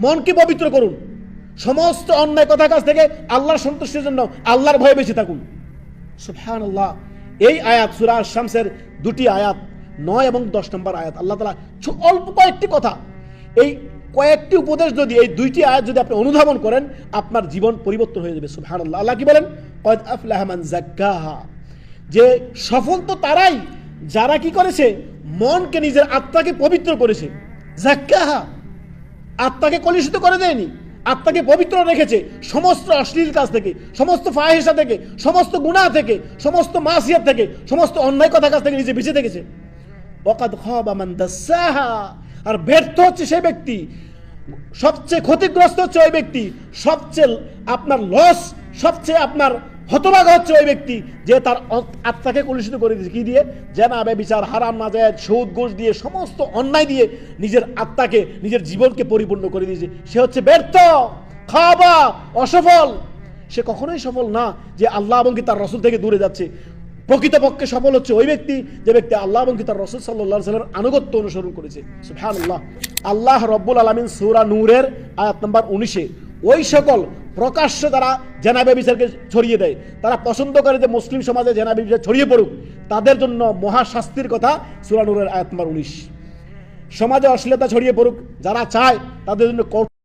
মনকে পবিত্র করুন, সমস্ত অন্যায় কথা কাজ থেকে আল্লাহর সন্তুষ্টির জন্য আল্লাহর ভয়ে বেঁচে থাকুন। সুবহানাল্লাহ। এই আয়াত সূরা আশ-শামসের দুটি আয়াত 9 এবং 10 নম্বর আয়াত, আল্লাহ তাআলা অল্প কয়েকটি কথা, এই কয়েকটি উপদেশ যদি, এই দুইটি আয়াত যদি আপনি অনুধাবন করেন, আপনার জীবন পরিবর্তন হয়ে যাবে। সুবহানাল্লাহ। আল্লাহ কি বলেন? কদ আফলাহা মান যাক্কাহা, যে সফল তো তারাই যারা কি করেছে, মনকে, নিজের আত্মাকে পবিত্র করেছে। যাক্কাহা, আত্মাকে কলুষিত করে দেয়নি, আত্মাকে পবিত্র রেখেছে সমস্ত অশ্লীল কাজ থেকে, সমস্ত ফাহিশা থেকে, সমস্ত গুনাহ থেকে, সমস্ত মাসিয়াত থেকে, সমস্ত অন্যায় কথা কাজ থেকে নিজে বেঁচে থেকেছে। ওয়াকাদ খাবা মান দাসাহা, আর ব্যর্থ হচ্ছে সেই ব্যক্তি, সবচেয়ে ক্ষতিগ্রস্ত হচ্ছে ওই ব্যক্তি, সবচেয়ে আপনার লস, সবচেয়ে আপনার হতভাগা হচ্ছে ওই ব্যক্তি যে তার আত্মাকে কলুষিত করে দিয়েছে। কি দিয়ে? জেনা, ব্যভিচার, হারাম, নাজায়েজ, সুদ, ঘুষ দিয়ে, সমস্ত অন্যায় দিয়ে নিজের আত্মাকে, নিজের জীবনকে পরিপূর্ণ করে দিয়েছে। সে হচ্ছে ব্যর্থ, খাবা, অসফল। সে কখনোই সফল না যে আল্লাহ এবং কি তার রাসূল থেকে দূরে যাচ্ছে। প্রকৃতপক্ষে সফল হচ্ছে ওই ব্যক্তি যে ব্যক্তি আল্লাহ এবং কি তার রাসূল সাল্লাল্লাহু আলাইহি ওয়াসাল্লামের আনুগত্য অনুসরণ করেছে। সুবহানাল্লাহ। আল্লাহ রাব্বুল আলামিন সূরা নূরের আয়াত নম্বর 19-এ ওই সকল প্রকাশ্য যারা জেনা ব্যভিচারকে ছড়িয়ে দেয়, তারা পছন্দ করে যে মুসলিম সমাজে জেনা ব্যভিচার ছড়িয়ে পড়ুক, তাদের জন্য মহাশাস্তির কথা সূরা নূরের আয়াত নম্বর 19। সমাজে অশ্লীলতা ছড়িয়ে পড়ুক, যারা চায় তাদের জন্য